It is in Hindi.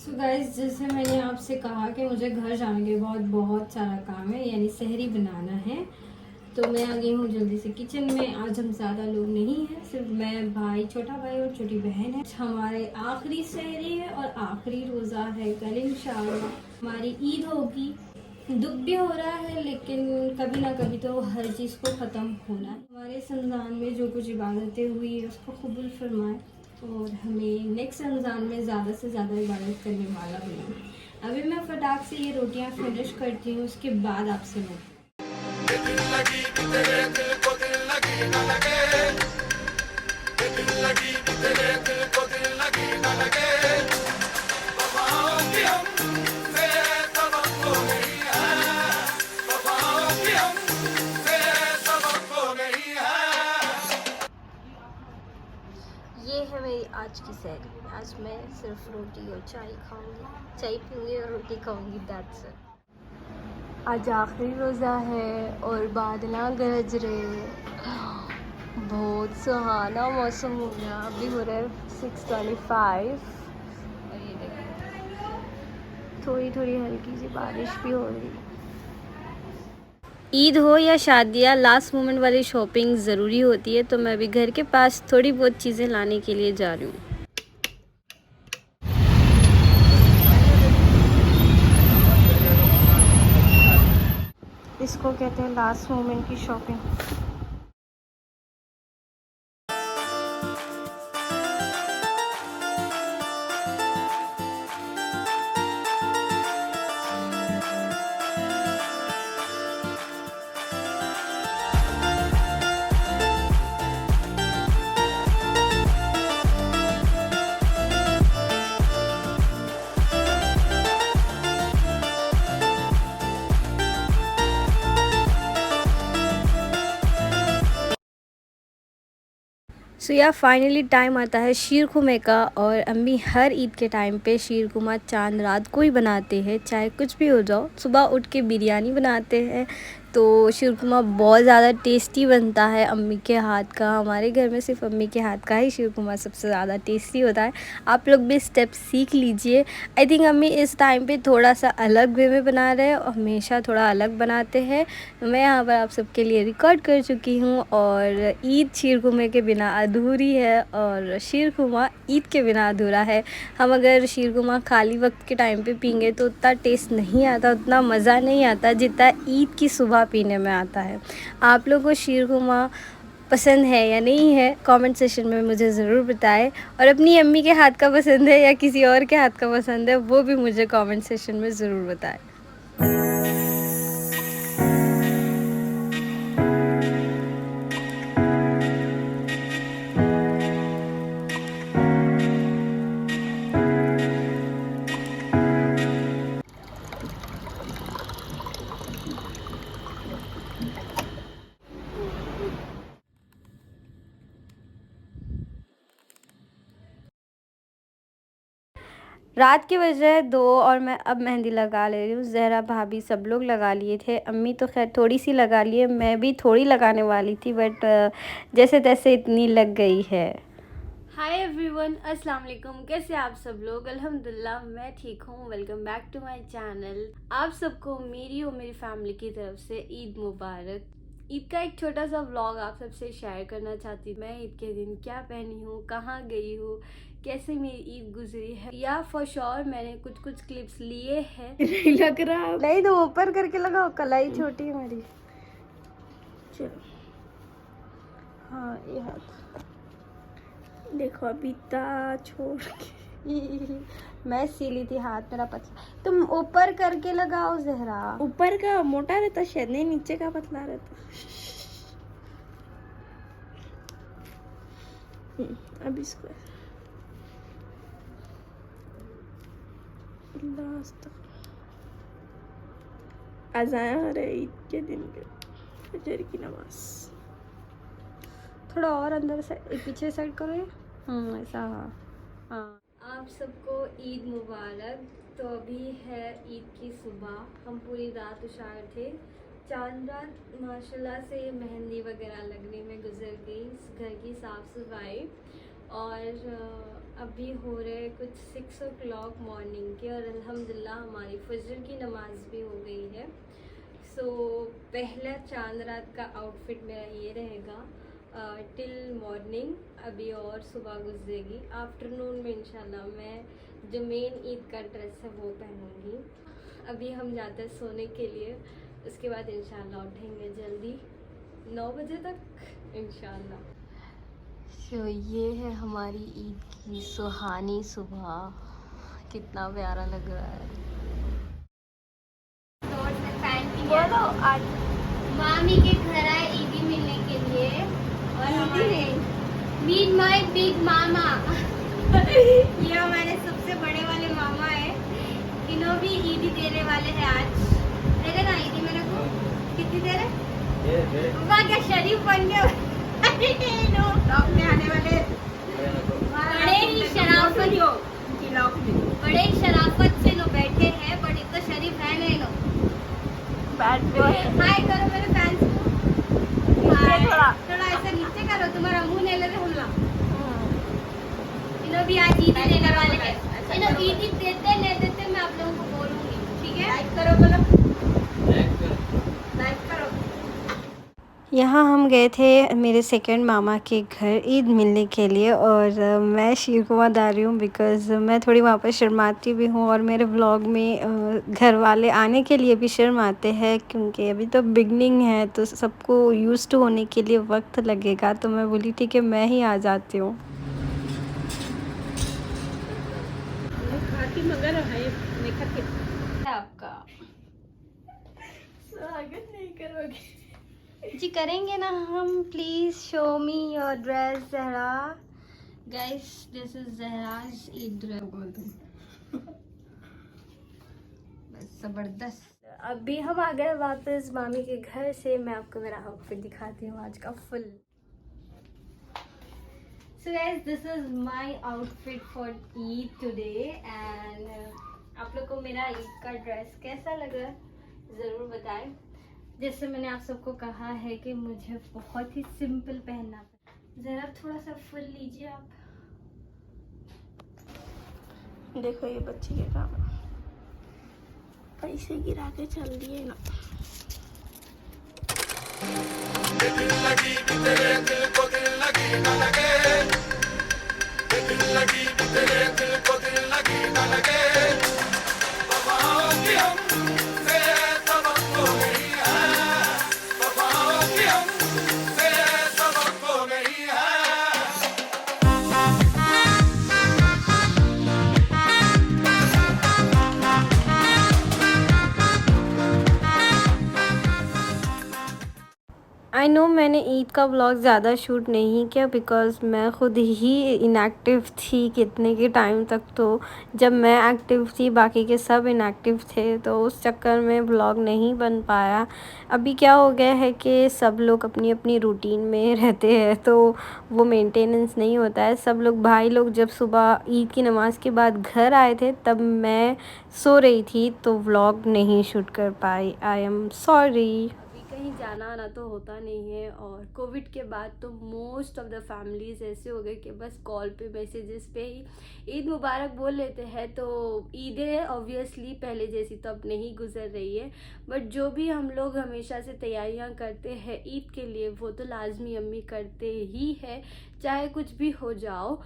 सो गाइस, जैसे मैंने आपसे कहा कि मुझे घर जाने के बाद बहुत सारा काम है, यानी सहरी बनाना है। तो मैं आ गई हूँ जल्दी से किचन में। आज हम ज़्यादा लोग नहीं हैं, सिर्फ मैं, भाई, छोटा भाई और छोटी बहन है। हमारे आखिरी सहरी है और आखिरी रोज़ा है। कल इंशाल्लाह हमारी ईद होगी। दुख भी हो रहा है, लेकिन कभी ना कभी तो हर चीज़ को ख़त्म होना है। हमारे रमज़ान में जो कुछ इबादतें हुई है उसको कबूल फरमाए और हमें नेक्स्ट रमज़ान में ज़्यादा से ज़्यादा इबादत करने वाला बनाए। अभी मैं फटाक से ये रोटियां फिनिश करती हूँ, उसके बाद आपसे मिलती हूँ। ये है मेरी आज की सैरी। आज मैं सिर्फ रोटी और चाय खाऊंगी, चाय पीऊंगी और रोटी खाऊंगी, दैट्स इट। आज आखिरी रोज़ा है और बादल गरज रहे। बहुत सुहाना मौसम हो गया। अभी हो रहा है 6:25 और ये देखो थोड़ी थोड़ी हल्की सी बारिश भी हो रही है। ईद हो या शादियाँ, लास्ट मोमेंट वाली शॉपिंग ज़रूरी होती है, तो मैं अभी घर के पास थोड़ी बहुत चीज़ें लाने के लिए जा रही हूँ। इसको कहते हैं लास्ट मोमेंट की शॉपिंग। सो या फाइनली टाइम आता है शीर खुमे का, और अम्मी हर ईद के टाइम पे शीर खुमा चांद रात को ही बनाते हैं, चाहे कुछ भी हो जाओ। सुबह उठ के बिरयानी बनाते हैं, तो शीर खुमा बहुत ज़्यादा टेस्टी बनता है अम्मी के हाथ का। हमारे घर में सिर्फ अम्मी के हाथ का ही शीर खुमा सबसे ज़्यादा टेस्टी होता है। आप लोग भी स्टेप सीख लीजिए। आई थिंक अम्मी इस टाइम पे थोड़ा सा अलग वे में बना रहे हैं, और हमेशा थोड़ा अलग बनाते हैं। मैं यहाँ पर आप सबके लिए रिकॉर्ड कर चुकी हूँ। और ईद शीर खुमे के बिना अधूरी है, और शीर खुमा ईद के बिना अधूरा है। हम अगर शीर खुमा खाली वक्त के टाइम पे पीएंगे तो उतना टेस्ट नहीं आता, उतना मज़ा नहीं आता जितना ईद की सुबह पीने में आता है। आप लोगों को शीर खुमा पसंद है या नहीं है, कमेंट सेशन में मुझे ज़रूर बताएं। और अपनी अम्मी के हाथ का पसंद है या किसी और के हाथ का पसंद है, वो भी मुझे कमेंट सेशन में ज़रूर बताएं। रात के बजे 2 और मैं अब मेहंदी लगा ले रही हूँ। ज़हरा भाभी सब लोग लगा लिए थे, अम्मी तो खैर थोड़ी सी लगा लिए, मैं भी थोड़ी लगाने वाली थी, बट जैसे तैसे इतनी लग गई है। हाय एवरीवन, अस्सलाम वालेकुम। कैसे आप सब लोग? अल्हम्दुलिल्लाह मैं ठीक हूँ। Welcome back to my channel. आप सबको मेरी और मेरी फैमिली की तरफ से ईद मुबारक। ईद का एक छोटा सा व्लॉग आप सबसे शेयर करना चाहती हूँ। मैं ईद के दिन क्या पहनी हूँ, कहाँ गई हूँ, कैसे मेरी ईद गुजरी है, या फॉर श्योर मैंने कुछ कुछ क्लिप्स लिए हैं। नहीं लग रहा, नहीं तो ऊपर करके लगाओ, कलाई छोटी है मेरी। चलो, हाँ ये हाथ देखो, अभी छोड़ के मैं सीली थी, हाथ मेरा पतला। तुम ऊपर करके लगाओ ज़हरा। ऊपर का मोटा रहता शायद, नहीं नीचे का पतला रहता। अब इसको लास्ट अज़ान हो रहा है ईद के दिन के, फजर की नमाज। थोड़ा और अंदर से पीछे साइड करो ये, ऐसा। हाँ, आप सबको ईद मुबारक। तो अभी है ईद की सुबह, हम पूरी रात उशार थे। चांद रात माशाल्लाह से मेहंदी वगैरह लगने में गुजर गई, घर की साफ़ सफाई। और अभी हो रहे कुछ 6 o'clock मॉर्निंग के और अल्हम्दुलिल्लाह हमारी फजर की नमाज़ भी हो गई है। सो पहला चांद रात का आउटफिट मेरा ये रहेगा टिल मॉर्निंग। अभी और सुबह गुजरेगी, आफ्टरनून में इंशाल्लाह मैं जो मेन ईद का ड्रेस है वो पहनूँगी। अभी हम जाते हैं सोने के लिए, उसके बाद इंशाल्लाह उठेंगे जल्दी 9 बजे तक इंशाल्लाह। तो ये है हमारी ईद की सुहानी सुबह, कितना प्यारा लग रहा है। बोलो आज मामी के घर आए ईदी मिलने के लिए और हमारे मीट माय बिग मामा ये हमारे सबसे बड़े वाले मामा है, इन्हों भी ईदी देने वाले हैं आज। देगा ना ईदी मेरे को? कितनी दे रहे? वाह क्या शरीफ बन गए आने वाले बड़े ही शराफत से लोग बैठे हैं, बट इतना शरीफ है नहीं लोग। हाय करो मेरे फैंस को, थोड़ा ऐसा नीचे करो, तुम्हारा मुंह नहीं लगे हुल्ला। इन्हों भी आज ईदी देने वाले हैं, इन्हों ईदी देते नहीं देते मैं आप लोगों को बोलूंगी, ठीक है? लाइक करो, बोलो लाइक करो। यहाँ हम गए थे मेरे सेकंड मामा के घर ईद मिलने के लिए और मैं शीरकुमा दा रही हूँ बिकॉज़ मैं थोड़ी वहाँ पर शर्माती भी हूँ और मेरे व्लॉग में घर वाले आने के लिए भी शर्माते हैं क्योंकि अभी तो बिगनिंग है तो सबको यूज़ टू होने के लिए वक्त लगेगा। तो मैं बोली ठीक है मैं ही आ जाती हूँ। आपका स्वागत नहीं करोगे जी? करेंगे ना हम। Please show me your dress Zahra. Guys this is Zahra's Eid dress, बस जबरदस्त। अभी हम आ गए वापस मामी के घर से। मैं आपको मेरा आउटफिट दिखाती हूँ आज का full. So guys, this is my outfit for Eid today and आप लोग को मेरा ईद का ड्रेस कैसा लगा ज़रूर बताएं। जैसे मैंने आप सबको कहा है कि मुझे बहुत ही सिंपल पहनना। ज़रा थोड़ा सा फुल लीजिए आप। देखो ये बच्ची के काम पैसे गिरा के चल दिए ना। दिल लगी तेरे दिल को दिल लगी ना लगे, दिल लगी तेरे दिल को दिल लगी ना लगे। आई नो मैंने ईद का व्लॉग ज़्यादा शूट नहीं किया बिकॉज़ मैं ख़ुद ही इनएक्टिव थी कितने के टाइम तक। तो जब मैं एक्टिव थी बाकी के सब इनएक्टिव थे तो उस चक्कर में व्लॉग नहीं बन पाया। अभी क्या हो गया है कि सब लोग अपनी अपनी रूटीन में रहते हैं तो वो मेंटेनेंस नहीं होता है। सब लोग भाई लोग जब सुबह ईद की नमाज़ के बाद घर आए थे तब मैं सो रही थी तो व्लॉग नहीं शूट कर पाई। I am sorry. कहीं जाना आना तो होता नहीं है और कोविड के बाद तो मोस्ट ऑफ़ द फैमिलीज़ ऐसे हो गए कि बस कॉल पे मैसेजेस पे ही ईद मुबारक बोल लेते हैं। तो ईदें ऑब्वियसली पहले जैसी तो अब नहीं गुजर रही है, बट जो भी हम लोग हमेशा से तैयारियां करते हैं ईद के लिए वो तो लाजमी अम्मी करते ही है चाहे कुछ भी हो जाओ।